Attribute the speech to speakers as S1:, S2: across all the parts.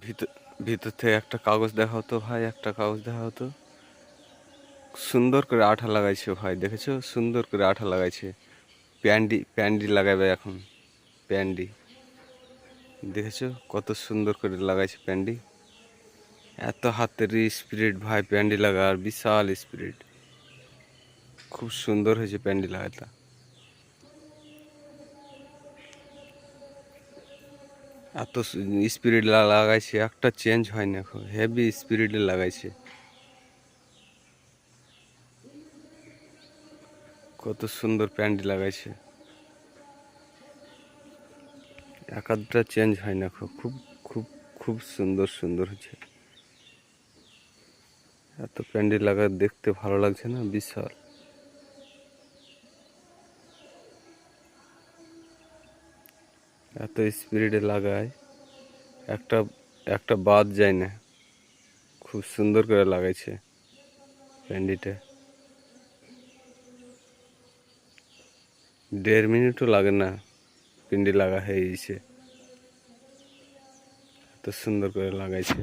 S1: ভিতর ভিতর থেকে একটা কাগজ দেখা হতো ভাই, একটা কাগজ দেখা হতো। সুন্দর করে আঠা লাগাইছে ভাই, দেখেছো? সুন্দর করে আঠা লাগাইছে। প্যান্ডি প্যান্ডি লাগাবে এখন, প্যান্ডি। দেখেছো কত সুন্দর করে লাগাইছে প্যান্ডি। এত হাতের স্পিরিট ভাই প্যান্ডি লাগার, বিশাল স্পিরিট। খুব সুন্দর হয়েছে প্যান্ডি লাগাটা। এত স্পিরিট লাগাইছে, একটা চেঞ্জ হয়নি এখন, হেভি স্পিরিটে লাগাইছে। কত সুন্দর প্যান্ডি লাগাইছে, এক আধটা চেঞ্জ হয় না। খুব খুব খুব সুন্দর সুন্দর হচ্ছে। এত প্যান্ডি লাগা দেখতে ভালো লাগছে না? বিশাল। এত স্পিরিটে লাগায়, একটা একটা বাদ যায় না। খুব সুন্দর করে লাগাইছে প্যান্ডিটা। 1.5 মিনিটও লাগে না, পিন্ডি লাগা হয়ে গেছে। এত সুন্দর করে লাগাইছে,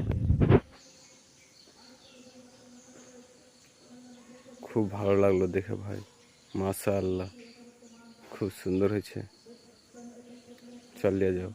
S1: খুব ভালো লাগলো দেখে ভাই। মাশাআল্লাহ, খুব সুন্দর হয়েছে। চালিয়ে যাও।